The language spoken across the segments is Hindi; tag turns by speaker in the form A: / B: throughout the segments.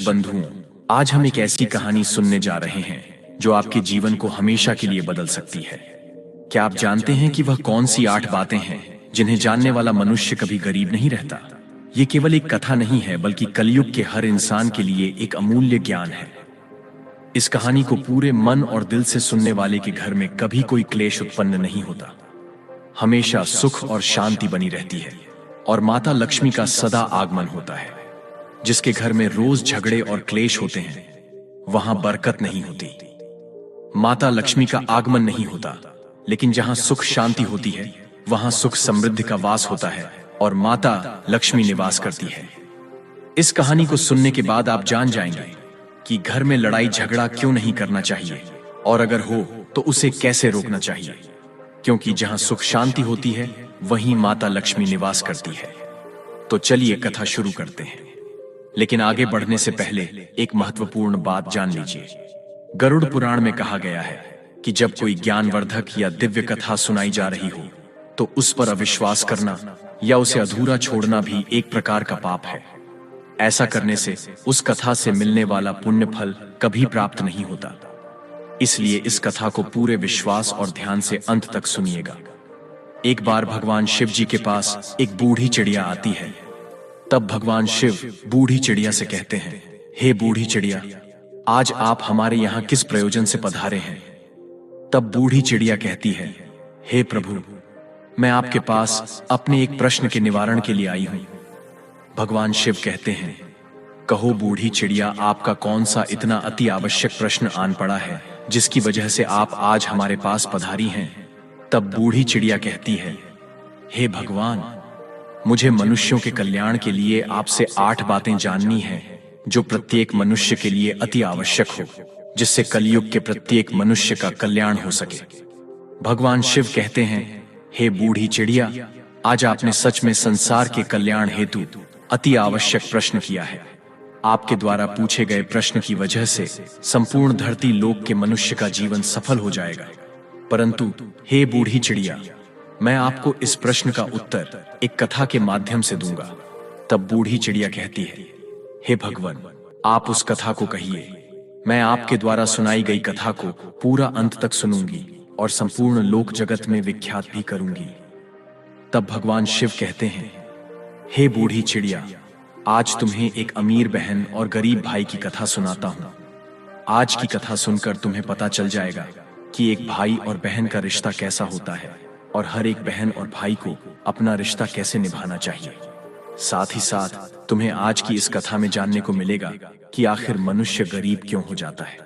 A: बंधुओं, आज हम एक ऐसी कहानी सुनने जा रहे हैं जो आपके जीवन को हमेशा के लिए बदल सकती है। क्या आप जानते हैं कि वह कौन सी 8 बातें हैं जिन्हें जानने वाला मनुष्य कभी गरीब नहीं रहता? ये केवल एक कथा नहीं है, बल्कि कलयुग के हर इंसान के लिए एक अमूल्य ज्ञान है। इस कहानी को पूरे मन और दिल से सुनने वाले के घर में कभी कोई क्लेश उत्पन्न नहीं होता। हमेशा सुख और शांति बनी रहती है और माता लक्ष्मी का सदा आगमन होता है। जिसके घर में रोज झगड़े और क्लेश होते हैं वहां बरकत नहीं होती, माता लक्ष्मी का आगमन नहीं होता। लेकिन जहां सुख शांति होती है वहां सुख समृद्धि का वास होता है और माता लक्ष्मी निवास करती है। इस कहानी को सुनने के बाद आप जान जाएंगे कि घर में लड़ाई झगड़ा क्यों नहीं करना चाहिए, और अगर हो तो उसे कैसे रोकना चाहिए। क्योंकि जहां सुख शांति होती है वहीं माता लक्ष्मी निवास करती है। तो चलिए कथा शुरू करते हैं। लेकिन आगे बढ़ने से पहले एक महत्वपूर्ण बात जान लीजिए। गरुड़ पुराण में कहा गया है कि जब कोई ज्ञानवर्धक या दिव्य कथा सुनाई जा रही हो तो उस पर अविश्वास करना या उसे अधूरा छोड़ना भी एक प्रकार का पाप है। ऐसा करने से उस कथा से मिलने वाला पुण्य फल कभी प्राप्त नहीं होता। इसलिए इस कथा को पूरे विश्वास और ध्यान से अंत तक सुनिएगा। एक बार भगवान शिव जी के पास एक बूढ़ी चिड़िया आती है। तब भगवान शिव बूढ़ी चिड़िया से कहते हैं, हे बूढ़ी चिड़िया, आज आप हमारे यहाँ किस प्रयोजन से पधारे हैं? तब बूढ़ी चिड़िया कहती है, हे प्रभु, मैं आपके पास अपने एक प्रश्न के निवारण के लिए आई हूं। भगवान शिव कहते हैं, कहो बूढ़ी चिड़िया, आपका कौन सा इतना अति आवश्यक प्रश्न आन पड़ा है जिसकी वजह से आप आज हमारे पास पधारी हैं? तब बूढ़ी चिड़िया कहती है, हे भगवान, मुझे मनुष्यों के कल्याण के लिए आपसे 8 बातें जाननी हैं जो प्रत्येक मनुष्य के लिए अति आवश्यक हो, जिससे कलयुग के प्रत्येक मनुष्य का कल्याण हो सके। भगवान शिव कहते हैं, हे बूढ़ी चिड़िया, आज आपने सच में संसार के कल्याण हेतु अति आवश्यक प्रश्न किया है। आपके द्वारा पूछे गए प्रश्न की वजह से संपूर्ण धरती लोक के मनुष्य का जीवन सफल हो जाएगा। परंतु हे बूढ़ी चिड़िया, मैं आपको इस प्रश्न का उत्तर एक कथा के माध्यम से दूंगा। तब बूढ़ी चिड़िया कहती है, हे भगवान, आप उस कथा को कहिए। मैं आपके द्वारा सुनाई गई कथा को पूरा अंत तक सुनूंगी और संपूर्ण लोक जगत में विख्यात भी करूंगी। तब भगवान शिव कहते हैं, हे बूढ़ी चिड़िया, आज तुम्हें एक अमीर बहन और गरीब भाई की कथा सुनाता हूं। आज की कथा सुनकर तुम्हें पता चल जाएगा कि एक भाई और बहन का रिश्ता कैसा होता है और हर एक बहन और भाई को अपना रिश्ता कैसे निभाना चाहिए। साथ ही साथ तुम्हें आज की इस कथा में जानने को मिलेगा कि आखिर मनुष्य गरीब क्यों हो जाता है।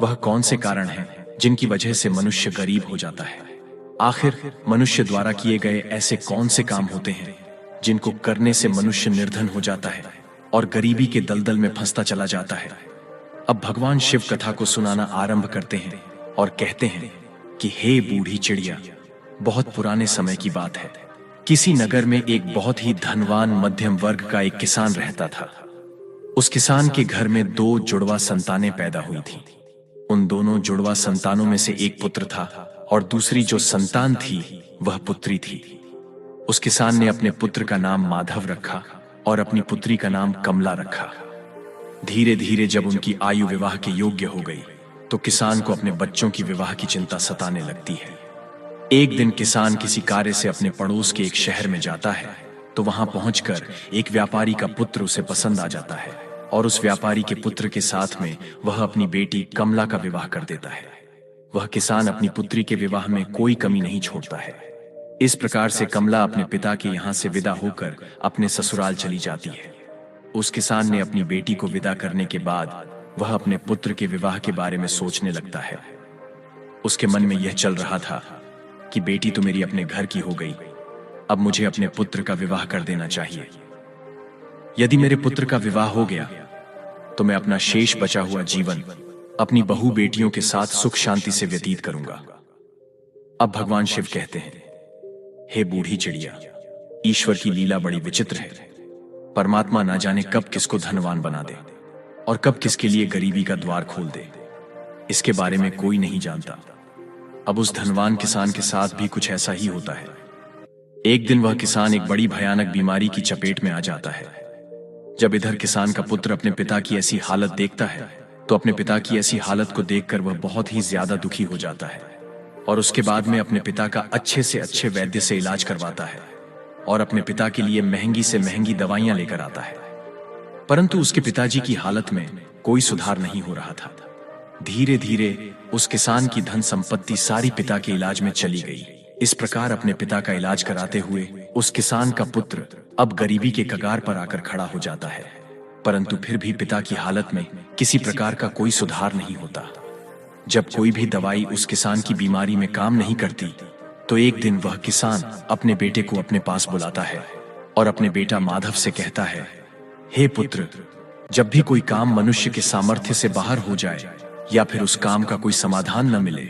A: वह कौन से कारण हैं जिनकी वजह से मनुष्य गरीब हो जाता है। आखिर मनुष्य द्वारा किए गए ऐसे कौन से काम होते हैं जिनको करने से मनुष्य निर्धन हो जाता है और गरीबी के दलदल में फंसता चला जाता है। अब भगवान शिव कथा को सुनाना आरंभ करते हैं और कहते हैं कि हे बूढ़ी चिड़िया, बहुत पुराने समय की बात है। किसी नगर में एक बहुत ही धनवान मध्यम वर्ग का एक किसान रहता था। उस किसान के घर में 2 जुड़वा संतानें पैदा हुई थीं। उन दोनों जुड़वा संतानों में से एक पुत्र था और दूसरी जो संतान थी वह पुत्री थी। उस किसान ने अपने पुत्र का नाम माधव रखा और अपनी पुत्री का नाम कमला रखा। धीरे धीरे जब उनकी आयु विवाह के योग्य हो गई तो किसान को अपने बच्चों की विवाह की चिंता सताने लगती है। एक दिन किसान किसी कार्य से अपने पड़ोस के एक शहर में जाता है तो वहां पहुंचकर एक व्यापारी का पुत्र उसे पसंद आ जाता है और उस व्यापारी के पुत्र के साथ में वह अपनी बेटी कमला का विवाह कर देता है। वह किसान अपनी पुत्री के विवाह में कोई कमी नहीं छोड़ता है। इस प्रकार से कमला अपने पिता के यहाँ से विदा होकर अपने ससुराल चली जाती है। उस किसान ने अपनी बेटी को विदा करने के बाद वह अपने पुत्र के विवाह के बारे में सोचने लगता है। उसके मन में यह चल रहा था कि बेटी तो मेरी अपने घर की हो गई, अब मुझे अपने पुत्र का विवाह कर देना चाहिए। यदि मेरे पुत्र का विवाह हो गया तो मैं अपना शेष बचा हुआ जीवन अपनी बहू बेटियों के साथ सुख शांति से व्यतीत करूंगा। अब भगवान शिव कहते हैं, हे बूढ़ी चिड़िया, ईश्वर की लीला बड़ी विचित्र है। परमात्मा ना जाने कब किसको धनवान बना दे और कब किसके लिए गरीबी का द्वार खोल दे, इसके बारे में कोई नहीं जानता। अब उस धनवान किसान के साथ भी कुछ ऐसा ही होता है। एक दिन वह किसान एक बड़ी भयानक बीमारी की चपेट में आ जाता है। जब इधर किसान का पुत्र अपने पिता की ऐसी हालत देखता है तो अपने पिता की ऐसी हालत को देखकर वह बहुत ही ज्यादा दुखी हो जाता है और उसके बाद में अपने पिता का अच्छे से अच्छे वैद्य से इलाज करवाता है और अपने पिता के लिए महंगी से महंगी दवाइयां लेकर आता है। परंतु उसके पिताजी की हालत में कोई सुधार नहीं हो रहा था। धीरे धीरे उस किसान की धन संपत्ति सारी पिता के इलाज में चली गई। इस प्रकार अपने पिता का इलाज कराते हुए उस किसान का पुत्र अब गरीबी के कगार पर आकर खड़ा हो जाता है, परंतु फिर भी पिता की हालत में किसी प्रकार का कोई सुधार नहीं होता। जब कोई भी दवाई उस किसान की बीमारी में काम नहीं करती तो एक दिन वह किसान अपने बेटे को अपने पास बुलाता है और अपने बेटा माधव से कहता है, हे पुत्र, जब भी कोई काम मनुष्य के सामर्थ्य से बाहर हो जाए या फिर उस काम का कोई समाधान न मिले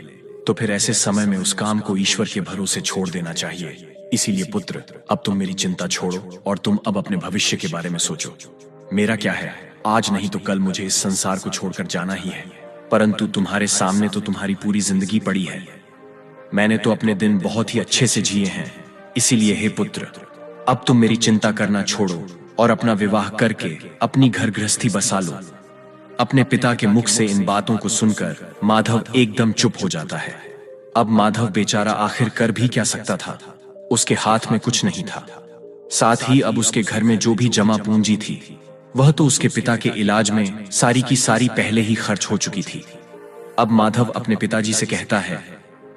A: तो फिर ऐसे समय में उस काम को ईश्वर के भरोसे छोड़ देना चाहिए। इसीलिए पुत्र, अब तुम मेरी चिंता छोड़ो और तुम अब अपने भविष्य के बारे में सोचो। मेरा क्या है, आज नहीं तो कल मुझे इस संसार को छोड़कर जाना ही है, परंतु तुम्हारे सामने तो तुम्हारी पूरी जिंदगी पड़ी है। मैंने तो अपने दिन बहुत ही अच्छे से जिए हैं, इसीलिए हे पुत्र, अब तुम मेरी चिंता करना छोड़ो और अपना विवाह करके अपनी घर गृहस्थी बसा लो। अपने पिता के मुख से इन बातों को सुनकर माधव एकदम चुप हो जाता है। अब माधव बेचारा आखिर कर भी क्या सकता था, उसके हाथ में कुछ नहीं था। साथ ही अब उसके घर में जो भी जमा पूंजी थी वह तो उसके पिता के इलाज में सारी की सारी पहले ही खर्च हो चुकी थी। अब माधव अपने पिताजी से कहता है,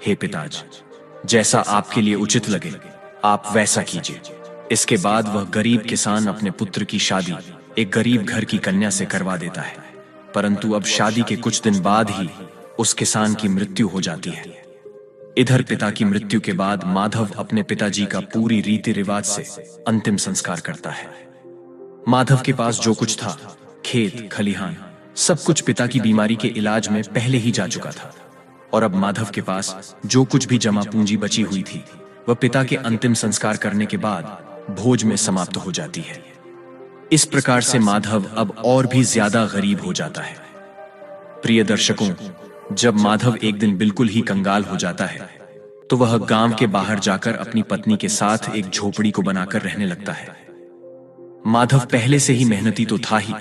A: हे पिताजी, जैसा आपके लिए उचित लगे आप वैसा कीजिए। इसके बाद वह गरीब किसान अपने पुत्र की शादी एक गरीब घर की कन्या से करवा देता है, परंतु अब शादी के कुछ दिन बाद ही उस किसान की मृत्यु हो जाती है। इधर पिता की मृत्यु के बाद माधव अपने पिताजी का पूरी रीति रिवाज से अंतिम संस्कार करता है। माधव के पास जो कुछ था, खेत खलिहान, सब कुछ पिता की बीमारी के इलाज में पहले ही जा चुका था और अब माधव के पास जो कुछ भी जमा पूंजी बची हुई थी वह पिता के अंतिम संस्कार करने के बाद भोज में समाप्त हो जाती है। इस प्रकार से माधव अब और भी ज्यादा गरीब हो जाता है। प्रिय दर्शकों, जब माधव एक दिन बिल्कुल ही कंगाल हो जाता है तो वह गांव के बाहर जाकर अपनी पत्नी के साथ एक झोपड़ी को बनाकर रहने लगता है। माधव पहले से ही मेहनती तो था ही,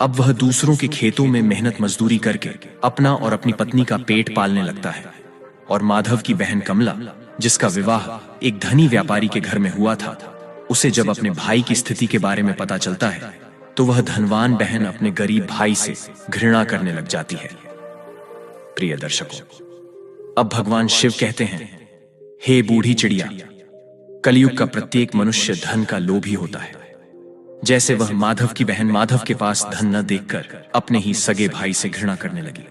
A: अब वह दूसरों के खेतों में मेहनत मजदूरी करके अपना और अपनी पत्नी का पेट पालने लगता है। और माधव की बहन कमला, जिसका विवाह एक धनी व्यापारी के घर में हुआ था, उसे जब अपने भाई की स्थिति के बारे में पता चलता है तो वह धनवान बहन अपने गरीब भाई से घृणा करने लग जाती है। प्रिय दर्शकों, अब भगवान शिव कहते हैं, हे बूढ़ी चिड़िया, कलयुग का प्रत्येक मनुष्य धन का लोभी होता है। जैसे वह माधव की बहन माधव के पास धन न देखकर अपने ही सगे भाई से घृणा करने लगी।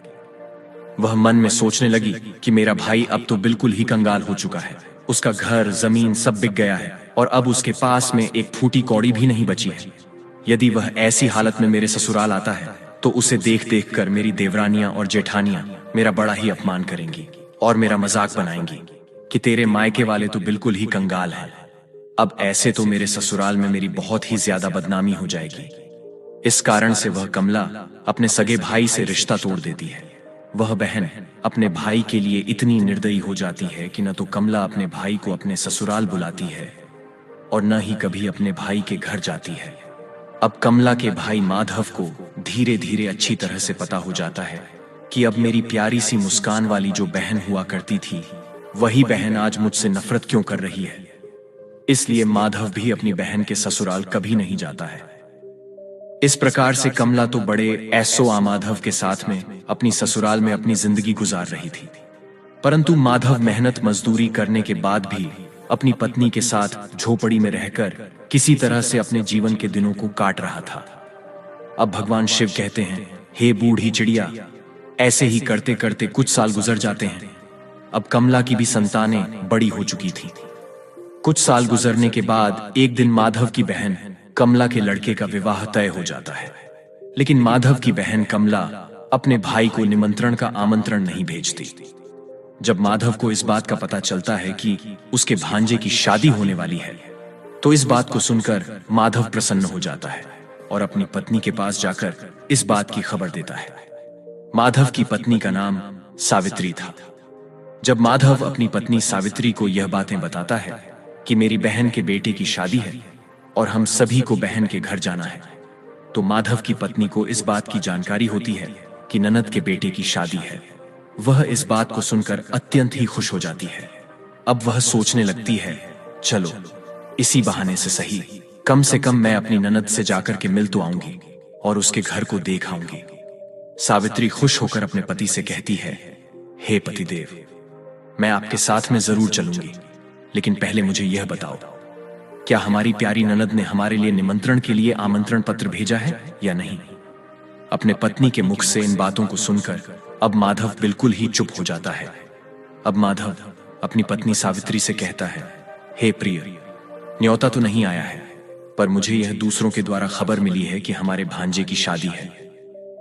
A: वह मन में सोचने लगी कि मेरा भाई अब तो बिल्कुल ही कंगाल हो चुका है, उसका घर जमीन सब बिक गया है और अब उसके पास में एक फूटी कौड़ी भी नहीं बची है। यदि वह ऐसी हालत में मेरे ससुराल आता है तो उसे देख देख कर मेरी देवरानियां और जेठानियां मेरा बड़ा ही अपमान करेंगी और मेरा मजाक बनाएंगी कि तेरे मायके वाले तो बिल्कुल ही कंगाल हैं। अब ऐसे तो मेरे ससुराल में मेरी बहुत ही ज्यादा बदनामी हो जाएगी। इस कारण से वह कमला अपने सगे भाई से रिश्ता तोड़ देती है। वह बहन अपने भाई के लिए इतनी निर्दयी हो जाती है कि न तो कमला अपने भाई को अपने ससुराल बुलाती है और न ही कभी अपने भाई के घर जाती है। अब कमला के भाई माधव को धीरे धीरे अच्छी तरह से पता हो जाता है कि अब मेरी प्यारी सी मुस्कान वाली जो बहन हुआ करती थी वही बहन आज मुझसे नफरत क्यों कर रही है। इसलिए माधव भी अपनी बहन के ससुराल कभी नहीं जाता है। इस प्रकार से कमला तो बड़े ऐसो माधव के साथ में अपनी ससुराल में अपनी जिंदगी गुजार रही थी, परंतु माधव मेहनत मजदूरी करने के बाद भी अपनी पत्नी के साथ झोपड़ी में रहकर किसी तरह से अपने जीवन के दिनों को काट रहा था। अब भगवान शिव कहते हैं, हे बूढ़ी चिड़िया, ऐसे ही करते करते कुछ साल गुजर जाते हैं। अब कमला की भी संतानें बड़ी हो चुकी थी। कुछ साल गुजरने के बाद एक दिन माधव की बहन कमला के लड़के का विवाह तय हो जाता है, लेकिन माधव की बहन कमला अपने भाई को निमंत्रण का आमंत्रण नहीं भेजती। जब माधव को इस बात का पता चलता है कि उसके भांजे की शादी होने वाली है तो इस बात को सुनकर माधव प्रसन्न हो जाता है और अपनी पत्नी के पास जाकर इस बात की खबर देता है। माधव की पत्नी का नाम सावित्री था। जब माधव अपनी पत्नी सावित्री को यह बातें बताता है कि मेरी बहन के बेटे की शादी है और हम सभी को बहन के घर जाना है, तो माधव की पत्नी को इस बात की जानकारी होती है कि ननद के बेटे की शादी है। वह इस बात को सुनकर अत्यंत ही खुश हो जाती है। अब वह सोचने लगती है, चलो इसी बहाने से सही, कम से कम मैं अपनी ननद से जाकर के मिल तो आऊंगी और उसके घर को देख आऊंगी। सावित्री खुश होकर अपने पति से कहती है, हे पतिदेव, मैं आपके साथ में जरूर चलूंगी, लेकिन पहले मुझे यह बताओ, क्या हमारी प्यारी ननद ने हमारे लिए निमंत्रण के लिए आमंत्रण पत्र भेजा है या नहीं? अपने पत्नी के मुख से इन बातों को सुनकर अब माधव बिल्कुल ही चुप हो जाता है। अब माधव अपनी पत्नी सावित्री से कहता है, हे प्रिय, न्योता तो नहीं आया है, पर मुझे यह दूसरों के द्वारा खबर मिली है कि हमारे भांजे की शादी है।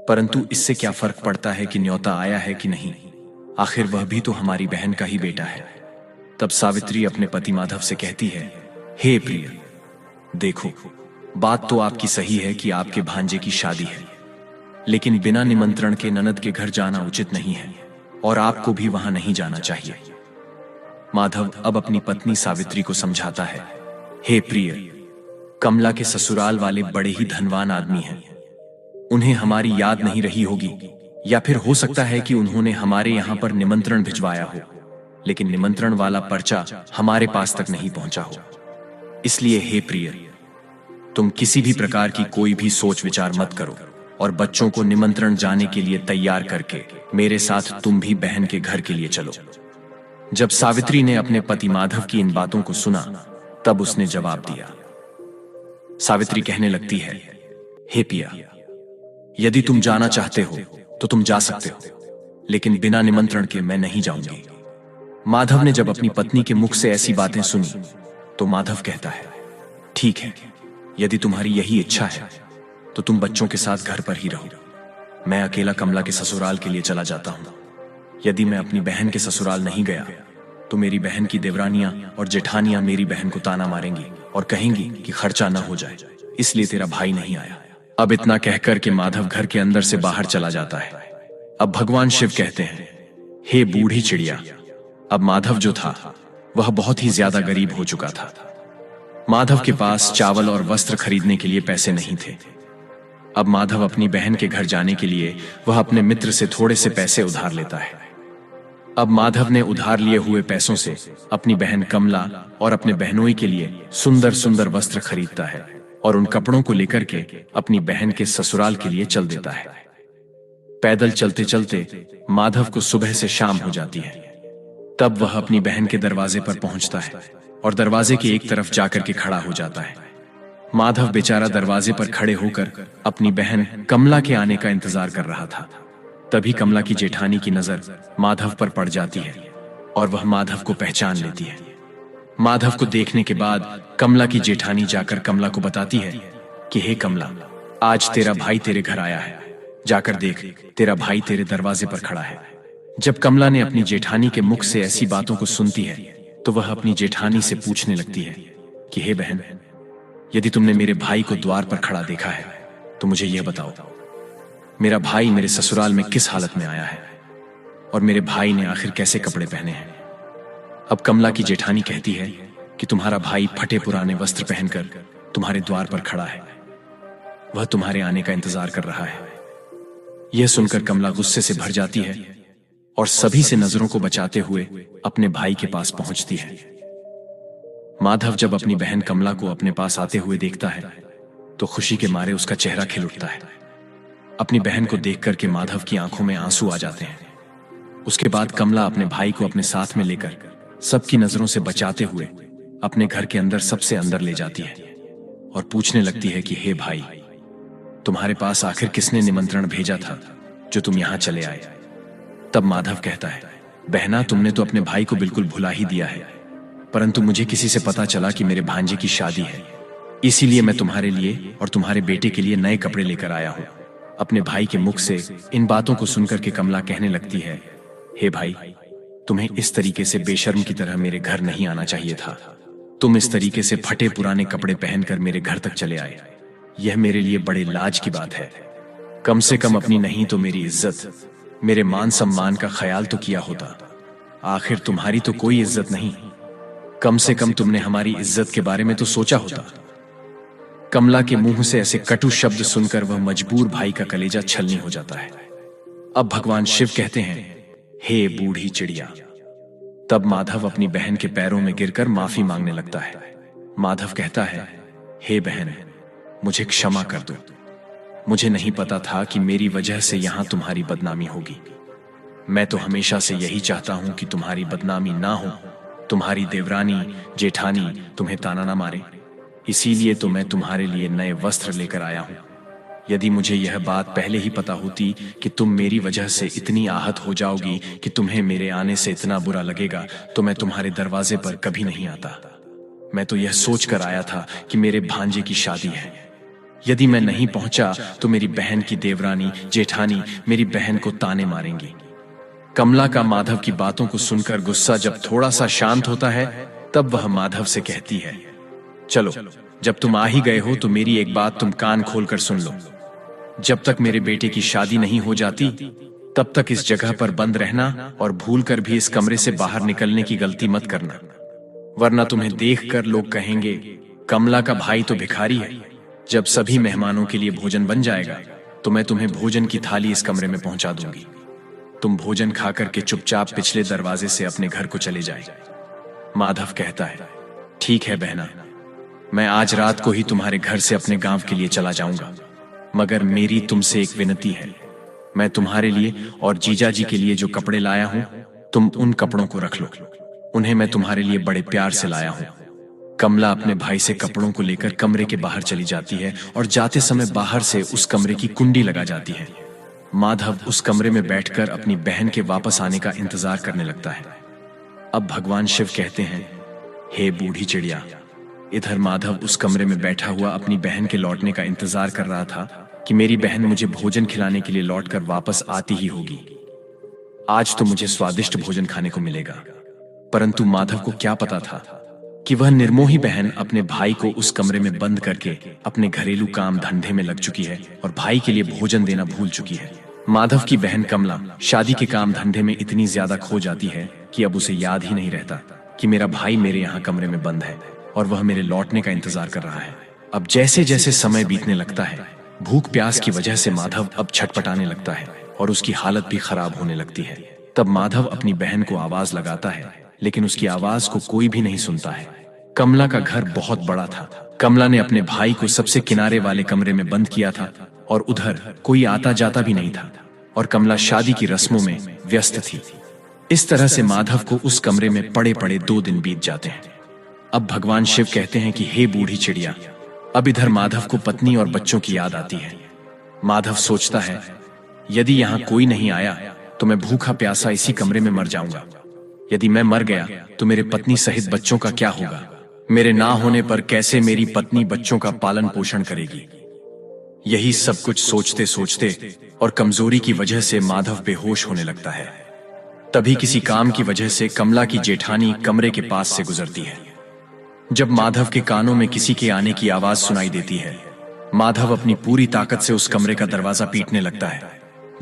A: परंतु इससे क्या फर्क पड़ता है कि न्योता आया है कि नहीं, आखिर वह भी तो हमारी बहन का ही बेटा है। तब सावित्री अपने पति माधव से कहती है, हे प्रिय, देखो, बात तो आपकी सही है कि आपके भांजे की शादी है, लेकिन बिना निमंत्रण के ननद के घर जाना उचित नहीं है और आपको भी वहां नहीं जाना चाहिए। माधव अब अपनी पत्नी सावित्री को समझाता है, हे प्रिय, कमला के ससुराल वाले बड़े ही धनवान आदमी हैं। उन्हें हमारी याद नहीं रही होगी, या फिर हो सकता है कि उन्होंने हमारे यहां पर निमंत्रण भिजवाया हो, लेकिन निमंत्रण वाला पर्चा हमारे पास तक नहीं पहुंचा हो। इसलिए हे प्रिय, तुम किसी भी प्रकार की कोई भी सोच विचार मत करो और बच्चों को निमंत्रण जाने के लिए तैयार करके मेरे साथ तुम भी बहन के घर के लिए चलो। जब सावित्री ने अपने पति माधव की इन बातों को सुना, तब उसने जवाब दिया। सावित्री कहने लगती है, हे पिया, यदि तुम जाना चाहते हो तो तुम जा सकते हो, लेकिन बिना निमंत्रण के मैं नहीं जाऊंगी। माधव ने जब अपनी पत्नी के मुख से ऐसी बातें सुनी, तो माधव कहता है, ठीक है, यदि तुम्हारी यही इच्छा है तो तुम बच्चों के साथ घर पर ही रहो। मैं अकेला कमला के ससुराल के लिए चला जाता हूं। यदि मैं अपनी बहन के ससुराल नहीं गया तो मेरी बहन की देवरानियां और जेठानियां मेरी बहन को ताना मारेंगी और कहेंगी कि खर्चा न हो जाए, इसलिए तेरा भाई नहीं आया। अब इतना कहकर के माधव घर के अंदर से बाहर चला जाता है। अब भगवान शिव कहते हैं, हे बूढ़ी चिड़िया। अब माधव जो था वह बहुत ही ज्यादा गरीब हो चुका था। माधव के पास चावल और वस्त्र खरीदने के लिए पैसे नहीं थे। अब माधव अपनी बहन के घर जाने के लिए वह अपने मित्र से थोड़े से पैसे उधार लेता है। अब माधव ने उधार लिए हुए पैसों से अपनी बहन कमला और अपने बहनोई के लिए सुंदर सुंदर वस्त्र खरीदता है और उन कपड़ों को लेकर के अपनी बहन के ससुराल के लिए चल देता है। पैदल चलते चलते माधव को सुबह से शाम हो जाती है। तब वह अपनी बहन के दरवाजे पर पहुंचता है और दरवाजे के एक तरफ जाकर के खड़ा हो जाता है। माधव बेचारा दरवाजे पर खड़े होकर अपनी बहन कमला के आने का इंतजार कर रहा था। तभी कमला की जेठानी की नजर माधव पर पड़ जाती है और वह माधव को पहचान लेती है। माधव को देखने के बाद कमला की जेठानी जाकर कमला को बताती है कि हे कमला, आज तेरा भाई तेरे घर आया है, जाकर देख, तेरा भाई तेरे दरवाजे पर खड़ा है। जब कमला ने अपनी जेठानी के मुख से ऐसी बातों को सुनती है, तो वह अपनी जेठानी से पूछने लगती है कि हे बहन, यदि तुमने मेरे भाई को द्वार पर खड़ा देखा है तो मुझे यह बताओ, मेरा भाई मेरे ससुराल में किस हालत में आया है और मेरे भाई ने आखिर कैसे कपड़े पहने हैं। अब कमला की जेठानी कहती है कि तुम्हारा भाई फटे पुराने वस्त्र पहनकर तुम्हारे द्वार पर खड़ा है, वह तुम्हारे आने का इंतजार कर रहा है। यह सुनकर कमला गुस्से से भर जाती है और सभी से नजरों को बचाते हुए अपने भाई के पास पहुंचती है। माधव जब अपनी बहन कमला को अपने पास आते हुए देखता है तो खुशी के मारे उसका चेहरा खिल उठता है। अपनी बहन को देख करके माधव की आंखों में आंसू आ जाते हैं। उसके बाद कमला अपने भाई को अपने साथ में लेकर सबकी नजरों से बचाते हुए अपने घर के अंदर सबसे अंदर ले जाती है और पूछने लगती है कि हे भाई, तुम्हारे पास आखिर किसने निमंत्रण भेजा था जो तुम यहां चले आए। तब माधव कहता है, बहना, तुमने तो अपने भाई को बिल्कुल भुला ही दिया है, परंतु मुझे किसी से पता चला कि मेरे भांजे की शादी है, इसीलिए मैं तुम्हारे लिए और तुम्हारे बेटे के लिए नए कपड़े लेकर आया हूं। अपने भाई के मुख से इन बातों को सुनकर के कमला कहने लगती है, हे भाई, तुम्हें इस तरीके से बेशर्म की तरह मेरे घर नहीं आना चाहिए था। तुम इस तरीके से फटे पुराने कपड़े पहनकर मेरे घर तक चले आए, यह मेरे लिए बड़े लाज की बात है। कम से कम अपनी नहीं तो मेरी इज्जत, मेरे मान सम्मान का ख्याल तो किया होता। आखिर तुम्हारी तो कोई इज्जत नहीं, कम से कम तुमने हमारी इज्जत के बारे में तो सोचा होता। कमला के मुंह से ऐसे कटु शब्द सुनकर वह मजबूर भाई का कलेजा छलनी हो जाता है। अब भगवान शिव कहते हैं, हे बूढ़ी चिड़िया। तब माधव अपनी बहन के पैरों में गिरकर माफी मांगने लगता है। माधव कहता है, हे बहन, मुझे क्षमा कर दो। मुझे नहीं पता था कि मेरी वजह से यहां तुम्हारी बदनामी होगी। मैं तो हमेशा से यही चाहता हूं कि तुम्हारी बदनामी ना हो, तुम्हारी देवरानी जेठानी तुम्हें ताना ना मारे। इसीलिए तो मैं तुम्हारे लिए नए वस्त्र लेकर आया हूं। यदि मुझे यह बात पहले ही पता होती कि तुम मेरी वजह से इतनी आहत हो जाओगी कि तुम्हें मेरे आने से इतना बुरा लगेगा, तो मैं तुम्हारे दरवाजे पर कभी नहीं आता। मैं तो यह सोचकर आया था कि मेरे भांजे की शादी है। यदि मैं नहीं पहुंचा तो मेरी बहन की देवरानी जेठानी मेरी बहन को ताने मारेंगी। कमला का माधव की बातों को सुनकर गुस्सा जब थोड़ा सा शांत होता है, तब वह माधव से कहती है, चलो, जब तुम आ ही गए हो तो मेरी एक बात तुम कान खोलकर सुन लो। जब तक मेरे बेटे की शादी नहीं हो जाती, तब तक इस जगह पर बंद रहना और भूलकर भी इस कमरे से बाहर निकलने की गलती मत करना, वरना तुम्हें देखकर लोग कहेंगे, कमला का भाई तो भिखारी है। जब सभी मेहमानों के लिए भोजन बन जाएगा तो मैं तुम्हें भोजन की थाली इस कमरे में पहुंचा दूंगी। तुम भोजन खाकर के चुपचाप पिछले दरवाजे से अपने घर को चले जाए। माधव कहता है, ठीक है बहना, मैं आज रात को ही तुम्हारे घर से अपने गांव के लिए चला जाऊंगा, मगर मेरी तुमसे एक विनती है। मैं तुम्हारे लिए और जीजा जी के लिए जो कपड़े लाया हूं, तुम उन कपड़ों को रख लो। उन्हें मैं तुम्हारे लिए बड़े प्यार से लाया हूं। कमला अपने भाई से कपड़ों को लेकर कमरे के बाहर चली जाती है और जाते समय बाहर से उस कमरे की कुंडी लगा जाती है। माधव उस कमरे में बैठकर अपनी बहन के वापस आने का इंतजार करने लगता है। अब भगवान शिव कहते हैं, हे बूढ़ी चिड़िया। इधर माधव उस कमरे में बैठा हुआ अपनी बहन के लौटने का इंतजार कर रहा था कि मेरी बहन मुझे भोजन खिलाने के लिए लौटकर वापस आती ही होगी। आज तो मुझे स्वादिष्ट भोजन खाने को मिलेगा। परंतु माधव को क्या पता था कि वह निर्मोही बहन अपने भाई को उस कमरे में बंद करके अपने घरेलू काम धंधे में लग चुकी है और भाई के लिए भोजन देना भूल चुकी है। माधव की बहन कमला शादी के काम धंधे में इतनी ज्यादा खो जाती है कि अब उसे याद ही नहीं रहता कि मेरा भाई मेरे यहाँ कमरे में बंद है और वह मेरे लौटने का इंतजार कर रहा है। अब जैसे जैसे समय बीतने लगता है, भूख प्यास की वजह से माधव अब छटपटाने लगता है और उसकी हालत भी खराब होने लगती है। तब माधव अपनी बहन को आवाज लगाता है, लेकिन उसकी आवाज को कोई भी नहीं सुनता है। कमला का घर बहुत बड़ा था। कमला ने अपने भाई को सबसे किनारे वाले कमरे में बंद किया था और उधर कोई आता जाता भी नहीं था और कमला शादी की रस्मों में व्यस्त थी। इस तरह से माधव को उस कमरे में पड़े पड़े 2 दिन बीत जाते हैं। अब भगवान शिव कहते हैं कि हे बूढ़ी चिड़िया। अब इधर माधव को पत्नी और बच्चों की याद आती है। माधव सोचता है, यदि यहाँ कोई नहीं आया तो मैं भूखा प्यासा इसी कमरे में मर जाऊंगा। यदि मैं मर गया तो मेरे पत्नी सहित बच्चों का क्या होगा? मेरे ना होने पर कैसे मेरी पत्नी बच्चों का पालन पोषण करेगी? यही सब कुछ सोचते सोचते और कमजोरी की वजह से माधव बेहोश होने लगता है। तभी किसी काम की वजह से कमला की जेठानी कमरे के पास से गुजरती है। जब माधव के कानों में किसी के आने की आवाज सुनाई देती है, माधव अपनी पूरी ताकत से उस कमरे का दरवाजा पीटने लगता है।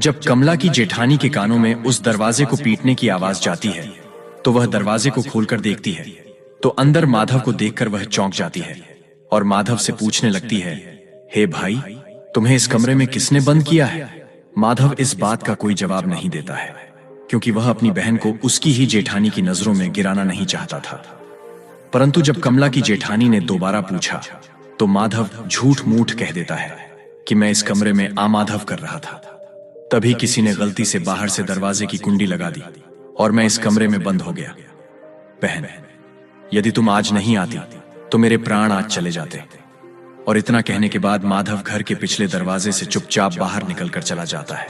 A: जब कमला की जेठानी के कानों में उस दरवाजे को पीटने की आवाज जाती है, तो वह दरवाजे को खोलकर देखती है तो अंदर माधव को देखकर वह चौंक जाती है और माधव से पूछने लगती है, हे भाई, तुम्हें इस कमरे में किसने बंद किया है? माधव इस बात का कोई जवाब नहीं देता है, क्योंकि वह अपनी बहन को उसकी ही जेठानी की नजरों में गिराना नहीं चाहता था। परंतु जब कमला की जेठानी ने दोबारा पूछा तो माधव झूठ मूठ कह देता है कि मैं इस कमरे में आमाधव कर रहा था। तभी किसी ने गलती से बाहर से दरवाजे की कुंडी लगा दी और मैं इस कमरे में बंद हो गया। बहन, यदि तुम आज नहीं आती तो मेरे प्राण आज चले जाते। और इतना कहने के बाद माधव घर के पिछले दरवाजे से चुपचाप बाहर निकलकर चला जाता है।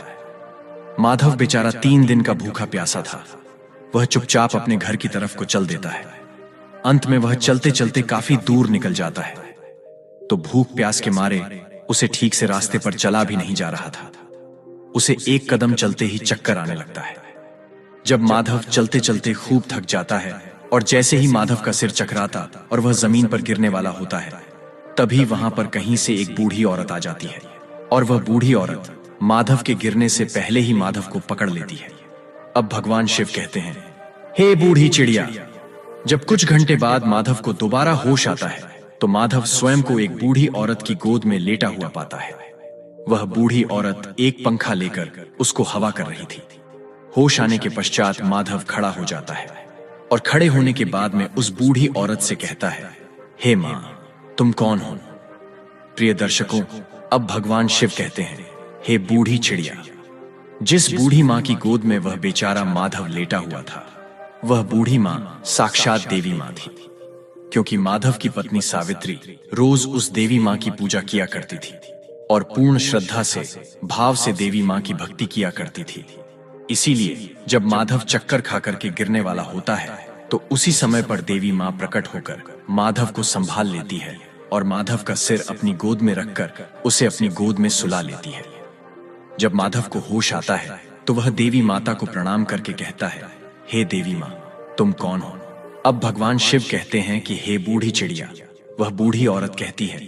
A: माधव बेचारा 3 दिन का भूखा प्यासा था। वह चुपचाप अपने घर की तरफ को चल देता है। अंत में वह चलते चलते काफी दूर निकल जाता है तो भूख प्यास के मारे उसे ठीक से रास्ते पर चला भी नहीं जा रहा था। उसे एक कदम चलते ही चक्कर आने लगता है। जब माधव चलते चलते खूब थक जाता है और जैसे ही माधव का सिर चकराता और वह जमीन पर गिरने वाला होता है, तभी वहां पर कहीं से एक बूढ़ी औरत आ जाती है और वह बूढ़ी औरत माधव के गिरने से पहले ही माधव को पकड़ लेती है। अब भगवान शिव कहते हैं, हे बूढ़ी चिड़िया। जब कुछ घंटे बाद माधव को दोबारा होश आता है तो माधव स्वयं को एक बूढ़ी औरत की गोद में लेटा हुआ पाता है। वह बूढ़ी औरत एक पंखा लेकर उसको हवा कर रही थी। होश आने के पश्चात माधव खड़ा हो जाता है और खड़े होने के बाद में उस बूढ़ी औरत से कहता है, हे मां, तुम कौन हो? प्रिय दर्शकों, अब भगवान शिव कहते हैं, हे बूढ़ी चिड़िया। जिस बूढ़ी मां की गोद में वह बेचारा माधव लेटा हुआ था, वह बूढ़ी मां साक्षात देवी मां थी, क्योंकि माधव की पत्नी सावित्री रोज उस देवी मां की पूजा किया करती थी और पूर्ण श्रद्धा से, भाव से देवी मां की भक्ति किया करती थी। इसीलिए जब माधव चक्कर खाकर के गिरने वाला होता है तो उसी समय पर देवी मां प्रकट होकर माधव को संभाल लेती है और माधव का सिर अपनी गोद में रखकर उसे अपनी गोद में सुला लेती है। जब माधव को होश आता है तो वह देवी माता को प्रणाम करके कहता है, हे देवी मां, तुम कौन हो? अब भगवान शिव कहते हैं कि हे बूढ़ी चिड़िया। वह बूढ़ी औरत कहती है,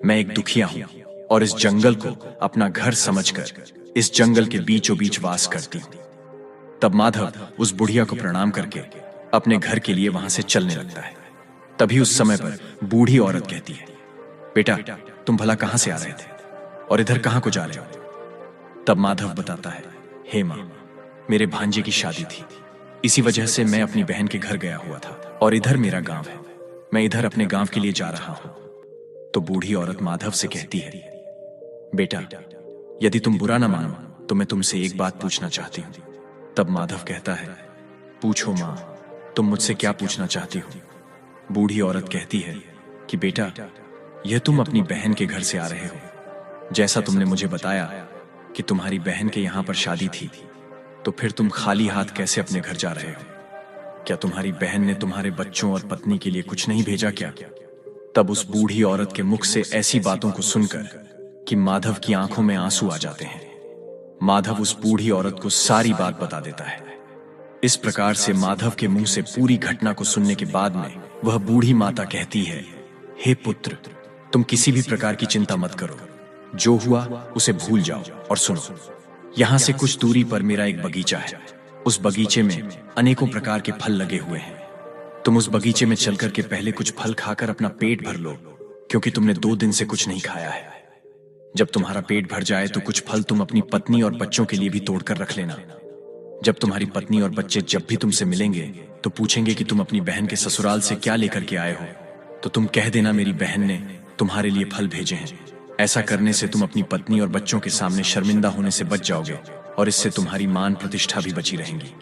A: मैं एक दुखिया हूं और इस जंगल को अपना घर समझकर इस जंगल के बीचों बीच वास करती हूं। तब माधव उस बुढ़िया को प्रणाम करके अपने घर के लिए वहां से चलने लगता है। तभी उस समय पर बूढ़ी औरत कहती है, बेटा, तुम भला कहां से आ रहे थे और इधर कहां को जा रहे हो? तब माधव बताता है, हे मां, मेरे भांजे की शादी थी, इसी वजह से मैं अपनी बहन के घर गया हुआ था और इधर मेरा गांव है, मैं इधर अपने गांव के लिए जा रहा हूं। तो बूढ़ी औरत माधव से कहती है, बेटा, यदि तुम बुरा ना मानो तो मैं तुमसे एक बात पूछना चाहती हूं। तब माधव कहता है, पूछो मां, तुम मुझसे क्या पूछना चाहती हो? बूढ़ी औरत कहती है कि बेटा, यह तुम अपनी बहन के घर से आ रहे हो। जैसा तुमने मुझे बताया कि तुम्हारी बहन के यहां पर शादी थी, तो फिर तुम खाली हाथ कैसे अपने घर जा रहे हो? क्या तुम्हारी बहन ने तुम्हारे बच्चों और पत्नी के लिए कुछ नहीं भेजा क्या? तब उस बूढ़ी औरत के मुख से ऐसी बातों को सुनकर कि माधव की आंखों में आंसू आ जाते हैं, माधव उस बूढ़ी औरत को सारी बात बता देता है। इस प्रकार से माधव के मुंह से पूरी घटना को सुनने के बाद में वह बूढ़ी माता कहती है, हे पुत्र, तुम किसी भी प्रकार की चिंता मत करो, जो हुआ उसे भूल जाओ और सुनो। यहां से कुछ दूरी पर मेरा एक बगीचा है। उस बगीचे में अनेकों प्रकार के फल लगे हुए हैं। तुम उस बगीचे में चलकर के पहले कुछ फल खाकर अपना पेट भर लो, क्योंकि तुमने 2 दिन से कुछ नहीं खाया है। जब तुम्हारा पेट भर जाए तो कुछ फल तुम अपनी पत्नी और बच्चों के लिए भी तोड़कर रख लेना। जब तुम्हारी पत्नी और बच्चे जब भी तुमसे मिलेंगे तो पूछेंगे कि तुम अपनी बहन के ससुराल से क्या लेकर के आए हो, तो तुम कह देना, मेरी बहन ने तुम्हारे लिए फल भेजे हैं। ऐसा करने से तुम अपनी पत्नी और बच्चों के सामने शर्मिंदा होने से बच जाओगे और इससे तुम्हारी मान प्रतिष्ठा भी बची रहेंगी।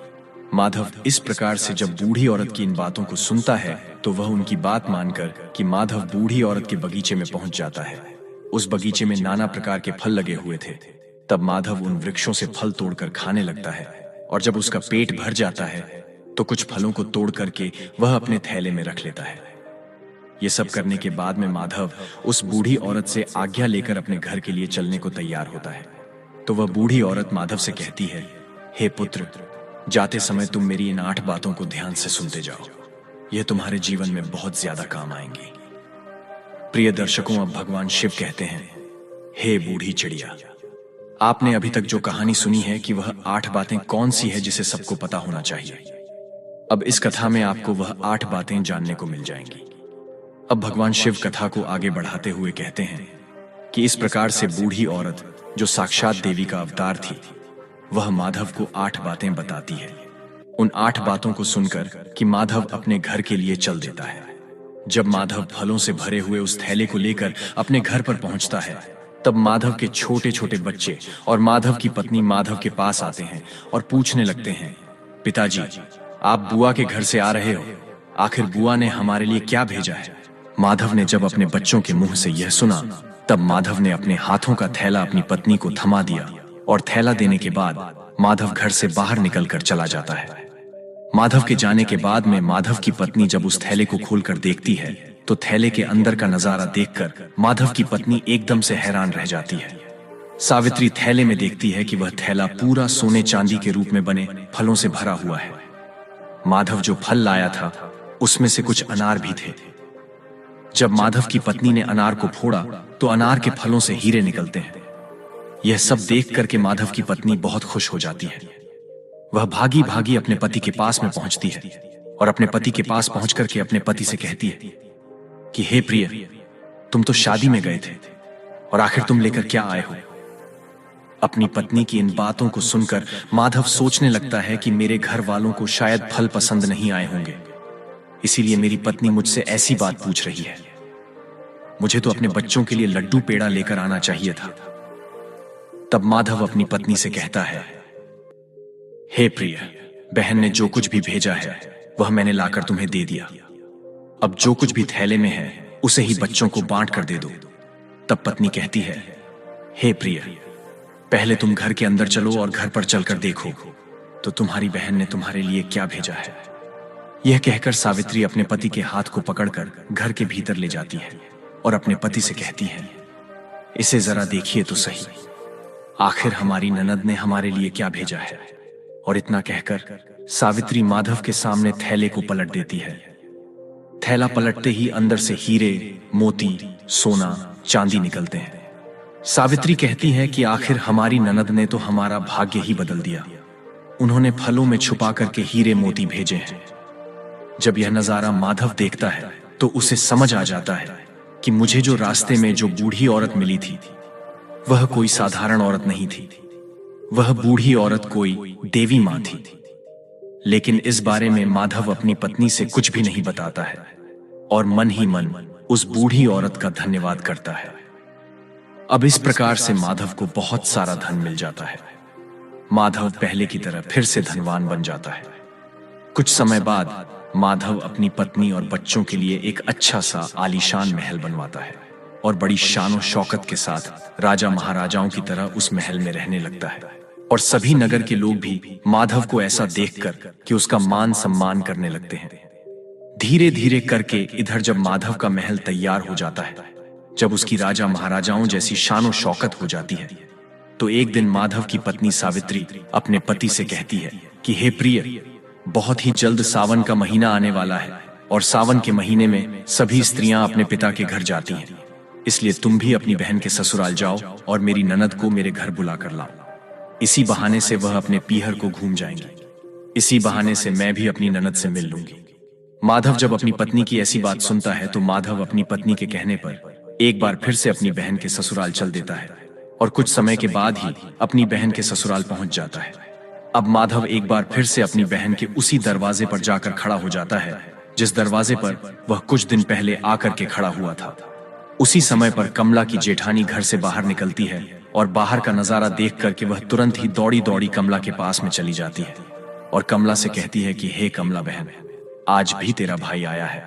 A: माधव इस प्रकार से जब बूढ़ी औरत की इन बातों को सुनता है तो वह उनकी बात मानकर कि माधव बूढ़ी औरत के बगीचे में पहुंच जाता है। उस बगीचे में नाना प्रकार के फल लगे हुए थे। तब माधव उन वृक्षों से फल तोड़कर खाने लगता है और जब उसका पेट भर जाता है तो कुछ फलों को तोड़ करके वह अपने थैले में रख लेता है। ये सब करने के बाद में माधव उस बूढ़ी औरत से आज्ञा लेकर अपने घर के लिए चलने को तैयार होता है। तो वह बूढ़ी औरत माधव से कहती है, हे पुत्र, जाते समय तुम मेरी इन 8 बातों को ध्यान से सुनते जाओ, यह तुम्हारे जीवन में बहुत ज्यादा काम आएंगी। प्रिय दर्शकों, अब भगवान शिव कहते हैं, हे बूढ़ी चिड़िया, आपने अभी तक जो कहानी सुनी है कि वह 8 बातें कौन सी है जिसे सबको पता होना चाहिए। अब इस कथा में आपको वह 8 बातें जानने को मिल जाएंगी। अब भगवान शिव कथा को आगे बढ़ाते हुए कहते हैं कि इस प्रकार से बूढ़ी औरत जो साक्षात देवी का अवतार थी, वह माधव को 8 बातें बताती है। उन 8 बातों को सुनकर कि माधव अपने घर के लिए चल देता है। जब माधव फलों से भरे हुए उस थैले को लेकर अपने घर पर पहुंचता है, तब माधव के छोटे छोटे बच्चे और माधव की पत्नी माधव के पास आते हैं और पूछने लगते हैं, पिताजी, आप बुआ के घर से आ रहे हो, आखिर बुआ ने हमारे लिए क्या भेजा है? माधव ने जब अपने बच्चों के मुंह से यह सुना, तब माधव ने अपने हाथों का थैला अपनी पत्नी को थमा दिया और थैला देने के बाद माधव घर से बाहर निकलकर चला जाता है। माधव के जाने के बाद में माधव की पत्नी जब उस थैले को खोलकर देखती है तो थैले के अंदर का नजारा देखकर माधव की पत्नी एकदम से हैरान रह जाती है। सावित्री थैले में देखती है कि वह थैला पूरा सोने चांदी के रूप में बने फलों से भरा हुआ है। माधव जो फल लाया था उसमें से कुछ अनार भी थे। जब माधव की पत्नी ने अनार को फोड़ा तो अनार के फलों से हीरे निकलते हैं। यह सब देख करके माधव की पत्नी बहुत खुश हो जाती है। वह भागी भागी अपने पति के पास में पहुंचती है और अपने पति के पास पहुंच करके अपने पति से कहती है कि हे प्रिय, तुम तो शादी में गए थे और आखिर तुम लेकर क्या आए हो? अपनी पत्नी की इन बातों को सुनकर माधव सोचने लगता है कि मेरे घर वालों को शायद फल पसंद नहीं आए होंगे, इसीलिए मेरी पत्नी मुझसे ऐसी बात पूछ रही है। मुझे तो अपने बच्चों के लिए लड्डू पेड़ा लेकर आना चाहिए था। तब माधव अपनी पत्नी से कहता है, हे प्रिय, बहन ने जो कुछ भी भेजा है वह मैंने लाकर तुम्हें दे दिया। अब जो कुछ भी थैले में है उसे ही बच्चों को बांट कर दे दो। तब पत्नी कहती है, हे प्रिय, पहले तुम घर के अंदर चलो और घर पर चलकर देखो तो तुम्हारी बहन ने तुम्हारे लिए क्या भेजा है। यह कहकर सावित्री अपने पति के हाथ को पकड़कर घर के भीतर ले जाती है और अपने पति से कहती है, इसे जरा देखिए तो सही, आखिर हमारी ननद ने हमारे लिए क्या भेजा है। और इतना कहकर सावित्री माधव के सामने थैले को पलट देती है। थैला पलटते ही अंदर से हीरे, मोती, सोना, चांदी निकलते हैं। सावित्री कहती है कि आखिर हमारी ननद ने तो हमारा भाग्य ही बदल दिया। उन्होंने फलों में छुपा करके हीरे मोती भेजे हैं। जब यह नजारा माधव देखता है तो उसे समझ आ जाता है कि मुझे जो रास्ते में जो बूढ़ी औरत मिली थी वह कोई साधारण औरत नहीं थी। वह बूढ़ी औरत कोई देवी मां थी। लेकिन इस बारे में माधव अपनी पत्नी से कुछ भी नहीं बताता है और मन ही मन उस बूढ़ी औरत का धन्यवाद करता है। अब इस प्रकार से माधव को बहुत सारा धन मिल जाता है। माधव पहले की तरह फिर से धनवान बन जाता है। कुछ समय बाद माधव अपनी पत्नी और बच्चों के लिए एक अच्छा सा आलीशान महल बनवाता है और बड़ी शान और शौकत के साथ राजा महाराजाओं की तरह उस महल में रहने लगता है। और सभी नगर के लोग भी माधव को ऐसा देखकर कि उसका मान सम्मान करने लगते हैं। धीरे धीरे करके इधर जब माधव का महल तैयार हो जाता है, जब उसकी राजा महाराजाओं जैसी शान और शौकत हो जाती है, तो एक दिन माधव की पत्नी सावित्री अपने पति से कहती है कि हे प्रिय, बहुत ही जल्द सावन का महीना आने वाला है और सावन के महीने में सभी स्त्रियां अपने पिता के घर जाती हैं, इसलिए तुम भी अपनी बहन के ससुराल जाओ और मेरी ननद को मेरे घर बुला कर लाओ। इसी बहाने से वह अपने पीहर को घूम जाएंगी। इसी बहाने से मैं भी अपनी ननद से मिल लूंगी। माधव जब अपनी पत्नी की ऐसी बात सुनता है तो माधव अपनी पत्नी के कहने पर एक बार फिर से अपनी बहन के ससुराल चल देता है और कुछ समय के बाद ही अपनी बहन के ससुराल पहुंच जाता है। अब माधव एक बार फिर से अपनी बहन के उसी दरवाजे पर जाकर खड़ा हो जाता है जिस दरवाजे पर वह कुछ दिन पहले आकर के खड़ा हुआ था। उसी समय पर कमला की जेठानी घर से बाहर निकलती है और बाहर का नजारा देख करके वह तुरंत ही दौड़ी दौड़ी कमला के पास में चली जाती है और कमला से कहती है कि हे कमला बहन, आज भी तेरा भाई आया है।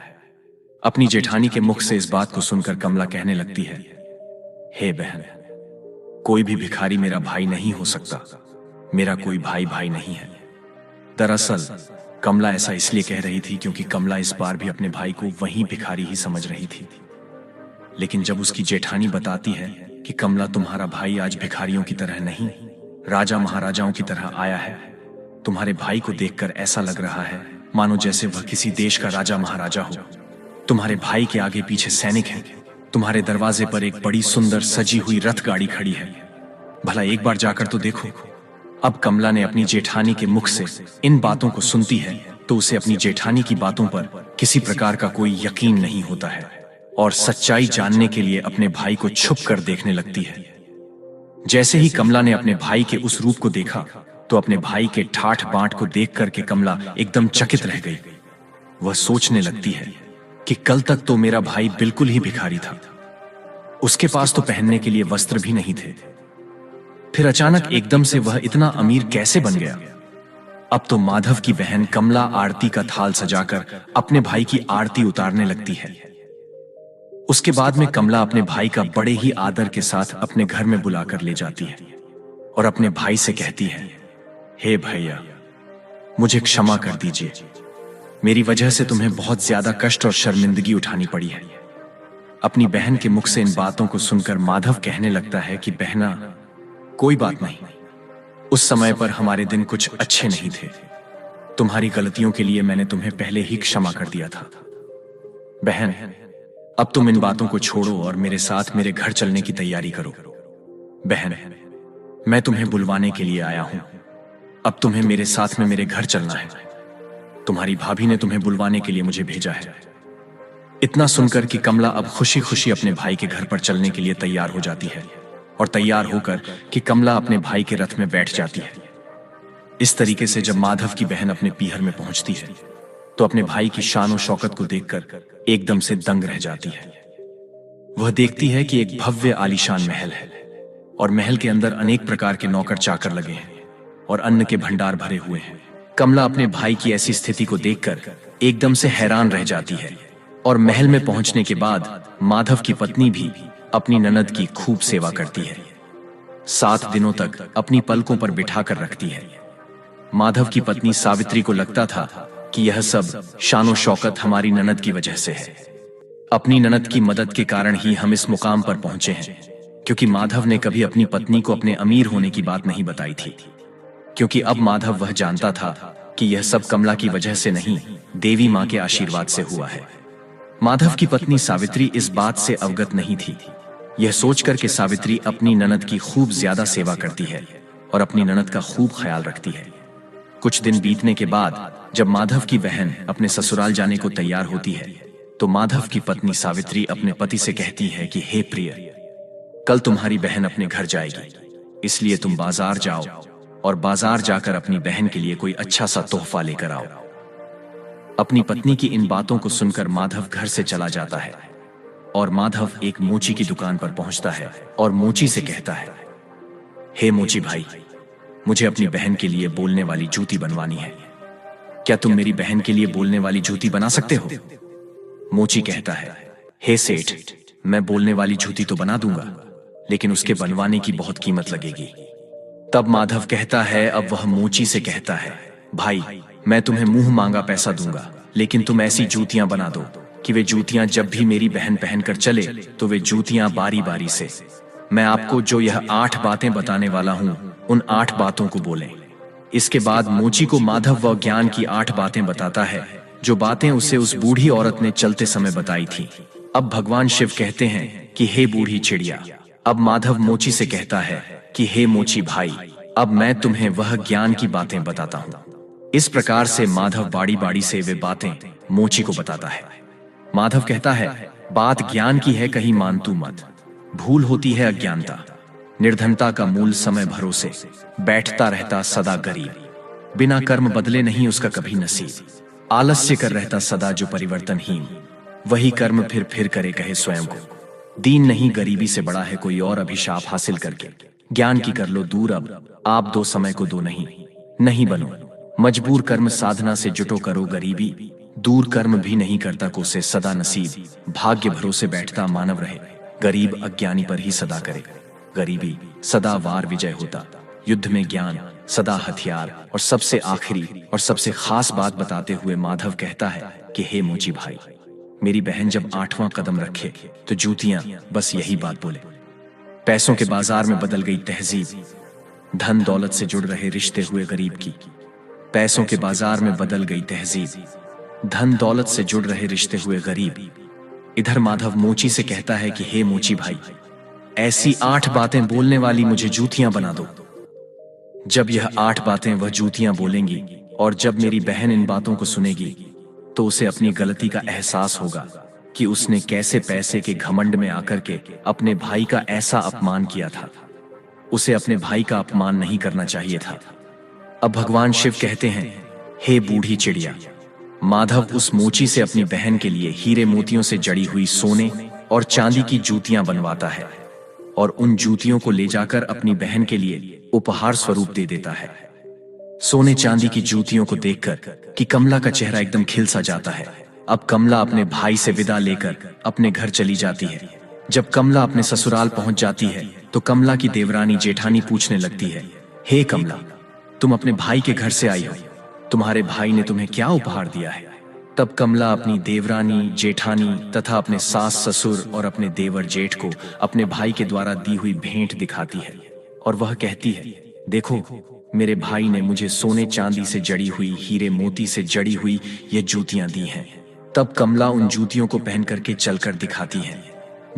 A: अपनी जेठानी के मुख से इस बात को सुनकर कमला कहने लगती है, हे बहन, कोई भी भिखारी मेरा भाई नहीं हो सकता। मेरा कोई भाई नहीं है। दरअसल कमला ऐसा इसलिए कह रही थी क्योंकि कमला इस बार भी अपने भाई को वही भिखारी ही समझ रही थी। लेकिन जब उसकी जेठानी बताती है कि कमला, तुम्हारा भाई आज भिखारियों की तरह नहीं, राजा महाराजाओं की तरह आया है। तुम्हारे भाई को देखकर ऐसा लग रहा है मानो जैसे वह किसी देश का राजा महाराजा हो। तुम्हारे भाई के आगे पीछे सैनिक हैं। तुम्हारे दरवाजे पर एक बड़ी सुंदर सजी हुई रथ गाड़ी खड़ी है। भला एक बार जाकर तो देखो। अब कमला ने अपनी जेठानी के मुख से इन बातों को सुनती है तो उसे अपनी जेठानी की बातों पर किसी प्रकार का कोई यकीन नहीं होता है और सच्चाई जानने के लिए अपने भाई को छुप कर देखने लगती है। जैसे ही कमला ने अपने भाई के उस रूप को देखा तो अपने भाई के ठाठ बांट को देख करके कमला एकदम चकित रह गई। वह सोचने लगती है कि कल तक तो मेरा भाई बिल्कुल ही भिखारी था, उसके पास तो पहनने के लिए वस्त्र भी नहीं थे, फिर अचानक एकदम से वह इतना अमीर कैसे बन गया। अब तो माधव की बहन कमला आरती का थाल सजाकर अपने भाई की आरती उतारने लगती है। उसके बाद में कमला अपने भाई का बड़े ही आदर के साथ अपने घर में बुलाकर ले जाती है और अपने भाई से कहती है, हे भैया, मुझे क्षमा कर दीजिए। मेरी वजह से तुम्हें बहुत ज्यादा कष्ट और शर्मिंदगी उठानी पड़ी है। अपनी बहन के मुख से इन बातों को सुनकर माधव कहने लगता है कि बहना, कोई बात नहीं, उस समय पर हमारे दिन कुछ अच्छे नहीं थे। तुम्हारी गलतियों के लिए मैंने तुम्हें पहले ही क्षमा कर दिया था। बहन, अब तुम इन बातों को छोड़ो और मेरे साथ मेरे घर चलने की तैयारी करो। बहन, मैं तुम्हें बुलवाने के लिए आया हूं। अब तुम्हें मेरे साथ में मेरे घर चलना है। तुम्हारी भाभी ने तुम्हें बुलवाने के लिए मुझे भेजा है। इतना सुनकर कि कमला अब खुशी खुशी अपने भाई के घर पर चलने के लिए तैयार हो जाती है और तैयार होकर कि कमला अपने भाई के रथ में बैठ जाती है। इस तरीके से जब माधव की बहन अपने पीहर में पहुंचती है तो अपने भाई की शान और शौकत को देखकर एकदम से दंग रह जाती है। वह देखती है कि एक भव्य आलीशान महल है और महल के अंदर अनेक प्रकार के नौकर चाकर लगे हैं और अन्न के भंडार भरे हुए हैं। कमला अपने भाई की ऐसी स्थिति को देखकर एकदम से हैरान रह जाती है और महल में पहुंचने के बाद माधव की पत्नी भी अपनी ननद की खूब सेवा करती है। 7 दिनों तक अपनी पलकों पर बिठाकर रखती है। माधव की पत्नी सावित्री को लगता था कि यह सब शानो शौकत हमारी ननद की वजह से है। अपनी ननद की मदद के कारण ही हम इस मुकाम पर पहुंचे हैं, क्योंकि माधव ने कभी अपनी पत्नी को अपने अमीर होने की बात नहीं बताई थी। क्योंकि अब माधव वह जानता था कि यह सब कमला की वजह से नहीं, देवी मां के आशीर्वाद से हुआ है। माधव की पत्नी सावित्री इस बात से अवगत नहीं थी। यह सोचकर कि सावित्री अपनी ननद की खूब ज्यादा सेवा करती है और अपनी ननद का खूब ख्याल रखती है। कुछ दिन बीतने के बाद जब माधव की बहन अपने ससुराल जाने को तैयार होती है तो माधव की पत्नी सावित्री अपने पति से कहती है कि हे प्रिय, कल तुम्हारी बहन अपने घर जाएगी, इसलिए तुम बाजार जाओ और बाजार जाकर अपनी बहन के लिए कोई अच्छा सा तोहफा लेकर आओ। अपनी पत्नी की इन बातों को सुनकर माधव घर से चला जाता है और माधव एक मोची की दुकान पर पहुंचता है और मोची से कहता है, हे मोची भाई, मुझे अपनी बहन के लिए बोलने वाली जूती बनवानी है। क्या तुम मेरी बहन के लिए बोलने वाली जूती बना सकते हो? मोची कहता है, हे सेठ, मैं बोलने वाली जूती तो बना दूंगा, लेकिन उसके बनवाने की बहुत कीमत लगेगी। तब माधव कहता है, अब वह मोची से कहता है, भाई, मैं तुम्हें मुंह मांगा पैसा दूंगा, लेकिन तुम ऐसी जूतियां बना दो कि वे जूतियां जब भी मेरी बहन पहनकर चले तो वे जूतियां बारी बारी से मैं आपको जो यह 8 बातें बताने वाला हूं उन 8 बातों को बोलें। इसके बाद मोची को माधव व ज्ञान की 8 बातें बताता है, जो बातें उसे उस बूढ़ी औरत ने चलते समय बताई थी। अब भगवान शिव कहते हैं कि हे बूढ़ी चिड़िया। अब माधव मोची से कहता है कि हे मोची भाई, अब मैं तुम्हें वह ज्ञान की बातें बताता हूं। इस प्रकार से माधव बाड़ी बाड़ी से वे बातें मोची को बताता है। माधव कहता है, बात ज्ञान की है, कहीं मान तू मत। भूल होती है अज्ञानता, निर्धनता का मूल समय भरोसे, बैठता रहता सदा गरीब, बिना कर्म बदले नहीं उसका कभी नसीब, आलस्य कर रहता सदा जो परिवर्तनहीन, वही कर्म फिर करे कहे स्वयं को, दीन नहीं गरीबी से बड़ा है कोई और अभिशाप हासिल करके, ज्ञान की कर लो दूर अब आप दो समय को दो नहीं बनो, मजबूर कर्म साधना से जुटो करो गरीबी, दूर कर्म भी नहीं करता को से सदा नसीब, भाग्य भरोसे बैठता मानव रहे, गरीब अज्ञानी पर ही सदा करे, गरीबी सदा वार विजय होता, युद्ध में ज्ञान सदा हथियार। और सबसे आखिरी और सबसे खास बात बताते हुए माधव कहता है कि हे मोची भाई, मेरी बहन जब 8वां कदम रखे तो जूतियां बस यही बात बोले। पैसों के बाजार में बदल गई तहजीब, धन दौलत से जुड़ रहे रिश्ते हुए गरीब की, पैसों के बाजार में बदल गई तहजीब, धन दौलत से जुड़ रहे रिश्ते हुए गरीब। इधर माधव मोची से कहता है कि हे मोची भाई, ऐसी 8 बातें बोलने वाली मुझे जूतियां बना दो। जब यह 8 बातें वह जूतियां बोलेंगी और जब मेरी बहन इन बातों को सुनेगी तो उसे अपनी गलती का एहसास होगा कि उसने कैसे पैसे के घमंड में आकर के अपने भाई का ऐसा अपमान किया था। उसे अपने भाई का अपमान नहीं करना चाहिए था। अब भगवान शिव कहते हैं, हे बूढ़ी चिड़िया। माधव उस मोची से अपनी बहन के लिए हीरे मोतियों से जड़ी हुई सोने और चांदी की जूतियां बनवाता है और उन जूतियों को ले जाकर अपनी बहन के लिए उपहार स्वरूप दे देता है। सोने चांदी की जूतियों को देखकर कि कमला का चेहरा एकदम खिल सा जाता है। अब कमला अपने भाई से विदा लेकर अपने घर चली जाती है। जब कमला अपने ससुराल पहुंच जाती है तो कमला की देवरानी जेठानी पूछने लगती है, हे कमला, तुम अपने भाई के घर से आई हो, तुम्हारे भाई ने तुम्हें क्या उपहार दिया है? तब कमला अपनी देवरानी जेठानी तथा अपने सास ससुर और अपने देवर जेठ को अपने भाई के द्वारा दी हुई भेंट दिखाती है और वह कहती है, देखो, मेरे भाई ने मुझे सोने चांदी से जड़ी हुई, हीरे मोती से जड़ी हुई ये जूतियां दी हैं। तब कमला उन जूतियों को पहन करके चलकर दिखाती है।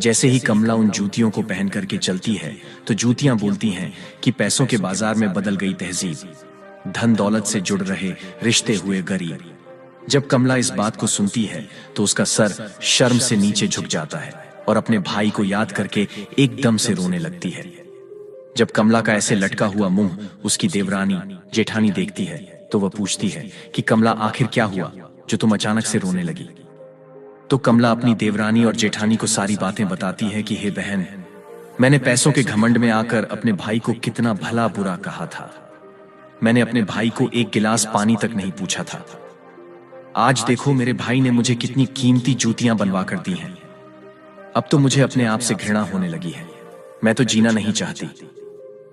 A: जैसे ही कमला उन जूतियों को पहन करके चलती है तो जूतियां बोलती हैं कि पैसों के बाजार में बदल गई तहजीब, धन दौलत से जुड़ रहे रिश्ते हुए गरीब, जब कमला इस बात को सुनती है तो उसका सर शर्म से नीचे झुक जाता है और अपने भाई को याद करके एकदम से रोने लगती है। जब कमला का ऐसे लटका हुआ मुंह उसकी देवरानी जेठानी देखती है तो वह पूछती है कि कमला, आखिर क्या हुआ जो तुम अचानक से रोने लगी? तो कमला अपनी देवरानी और जेठानी को सारी बातें बताती है कि हे बहन, मैंने पैसों के घमंड में आकर अपने भाई को कितना भला बुरा कहा था। मैंने अपने भाई को एक गिलास पानी तक नहीं पूछा था। आज देखो मेरे भाई ने मुझे कितनी कीमती जूतियां बनवा कर दी हैं। अब तो मुझे अपने आप से घृणा होने लगी है। मैं तो जीना नहीं चाहती।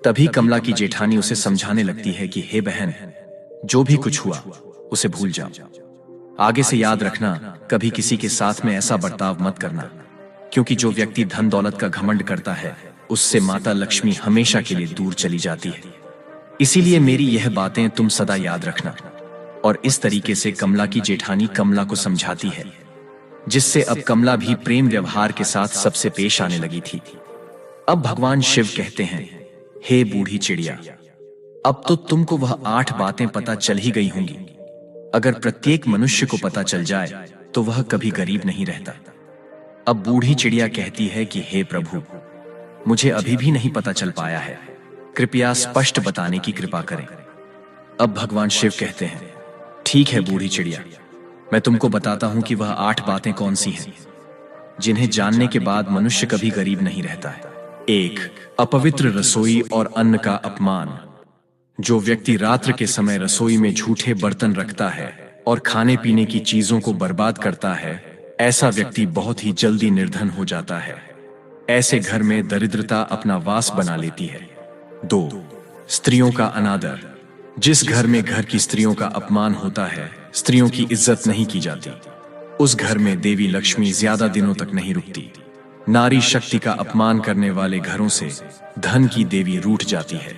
A: तभी कमला की जेठानी उसे समझाने लगती है कि हे बहन, जो भी कुछ हुआ उसे भूल जाओ। आगे से याद रखना, कभी किसी के साथ में ऐसा बर्ताव मत करना, क्योंकि जो व्यक्ति धन दौलत का घमंड करता है उससे माता लक्ष्मी हमेशा के लिए दूर चली जाती है। इसीलिए मेरी यह बातें तुम सदा याद रखना। और इस तरीके से कमला की जेठानी कमला को समझाती है, जिससे अब कमला भी प्रेम व्यवहार के साथ सबसे पेश आने लगी थी। अब भगवान शिव कहते हैं, हे बूढ़ी चिड़िया, अब तो तुमको वह 8 बातें पता चल ही गई होंगी। अगर प्रत्येक मनुष्य को पता चल जाए तो वह कभी गरीब नहीं रहता। अब बूढ़ी चिड़िया कहती है कि हे प्रभु, मुझे अभी भी नहीं पता चल पाया है, कृपया स्पष्ट बताने की कृपा करें। अब भगवान शिव कहते हैं, ठीक है बूढ़ी चिड़िया, मैं तुमको बताता हूं कि वह 8 बातें कौन सी हैं, जिन्हें जानने के बाद मनुष्य कभी गरीब नहीं रहता है। 1. अपवित्र रसोई और अन्न का अपमान। जो व्यक्ति रात्र के समय रसोई में झूठे बर्तन रखता है और खाने पीने की चीजों को बर्बाद करता है, ऐसा व्यक्ति बहुत ही जल्दी निर्धन हो जाता है। ऐसे घर में दरिद्रता अपना वास बना लेती है। 2. स्त्रियों का अनादर। जिस घर में घर की स्त्रियों का अपमान होता है, स्त्रियों की इज्जत नहीं की जाती, उस घर में देवी लक्ष्मी ज्यादा दिनों तक नहीं रुकती। नारी शक्ति का अपमान करने वाले घरों से धन की देवी रूठ जाती है।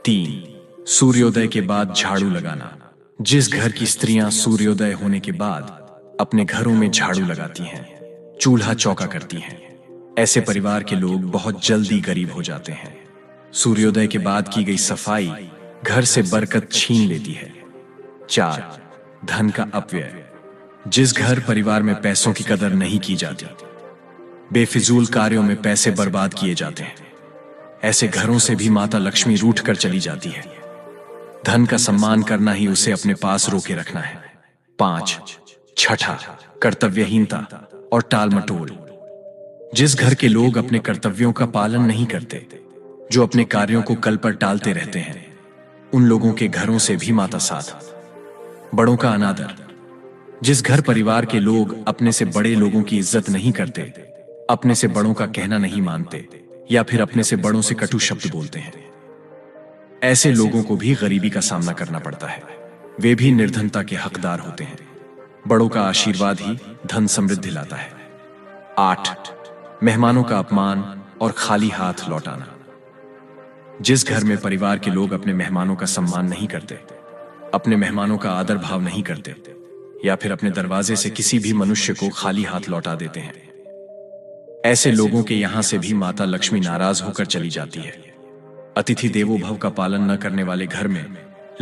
A: 3. सूर्योदय के बाद झाड़ू लगाना। जिस घर की स्त्रियां सूर्योदय होने के बाद अपने घरों में झाड़ू लगाती हैं, चूल्हा चौका करती हैं, ऐसे परिवार के लोग बहुत जल्दी गरीब हो जाते हैं। सूर्योदय के बाद की गई सफाई घर से बरकत छीन लेती है। 4. धन का अपव्यय। जिस घर परिवार में पैसों की कदर नहीं की जाती, बेफिजूल कार्यों में पैसे बर्बाद किए जाते हैं, ऐसे घरों से भी माता लक्ष्मी रूठ कर चली जाती है। धन का सम्मान करना ही उसे अपने पास रोके रखना है। 5. छठा, कर्तव्यहीनता और टाल मटोल। जिस घर के लोग अपने कर्तव्यों का पालन नहीं करते, जो अपने कार्यों को कल पर टालते रहते हैं, उन लोगों के घरों से भी माता साथ। बड़ों का अनादर। जिस घर परिवार के लोग अपने से बड़े लोगों की इज्जत नहीं करते, अपने से बड़ों का कहना नहीं मानते या फिर अपने से बड़ों से कटु शब्द बोलते हैं, ऐसे लोगों को भी गरीबी का सामना करना पड़ता है। वे भी निर्धनता के हकदार होते हैं। बड़ों का आशीर्वाद ही धन समृद्धि लाता है। 8. मेहमानों का अपमान और खाली हाथ लौटाना। जिस घर में परिवार के लोग अपने मेहमानों का सम्मान नहीं करते, अपने मेहमानों का आदर भाव नहीं करते या फिर अपने दरवाजे से किसी भी मनुष्य को खाली हाथ लौटा देते हैं, ऐसे लोगों के यहां से भी माता लक्ष्मी नाराज होकर चली जाती है। अतिथि देवो भव का पालन न करने वाले घर में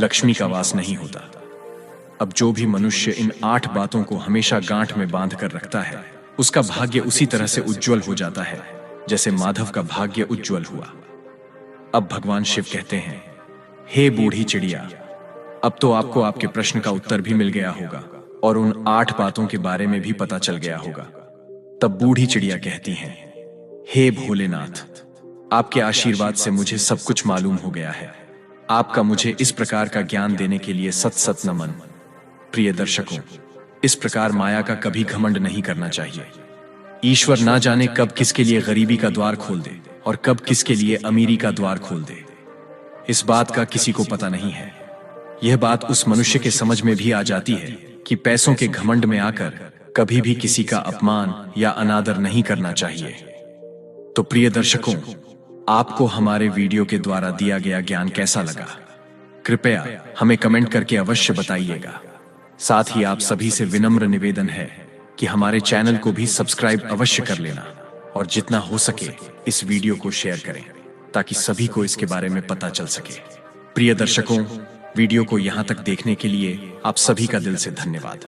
A: लक्ष्मी का वास नहीं होता। अब जो भी मनुष्य इन 8 बातों को हमेशा गांठ में बांध कर रखता है, उसका भाग्य उसी तरह से उज्जवल हो जाता है जैसे माधव का भाग्य उज्जवल हुआ। अब भगवान शिव कहते हैं, हे बूढ़ी चिड़िया, अब तो आपको आपके प्रश्न का उत्तर भी मिल गया होगा और उन 8 बातों के बारे में भी पता चल गया होगा। तब बूढ़ी चिड़िया कहती हैं, हे भोलेनाथ, आपके आशीर्वाद से मुझे सब कुछ मालूम हो गया है। आपका मुझे इस प्रकार का ज्ञान देने के लिए सत सत नमन। प्रिय दर्शकों, इस प्रकार माया का कभी घमंड नहीं करना चाहिए। ईश्वर ना जाने कब किसके लिए गरीबी का द्वार खोल दे और कब किसके लिए अमीरी का द्वार खोल दे, इस बात का किसी को पता नहीं है। यह बात उस मनुष्य के समझ में भी आ जाती है कि पैसों के घमंड में आकर कभी भी किसी का अपमान या अनादर नहीं करना चाहिए। तो प्रिय दर्शकों, आपको हमारे वीडियो के द्वारा दिया गया ज्ञान कैसा लगा? कृपया हमें कमेंट करके अवश्य बताइएगा। साथ ही आप सभी से विनम्र निवेदन है कि हमारे चैनल को भी सब्सक्राइब अवश्य कर लेना और जितना हो सके इस वीडियो को शेयर करें ताकि सभी को इसके बारे में पता चल सके। प्रिय दर्शकों, वीडियो को यहां तक देखने के लिए आप सभी का दिल से धन्यवाद।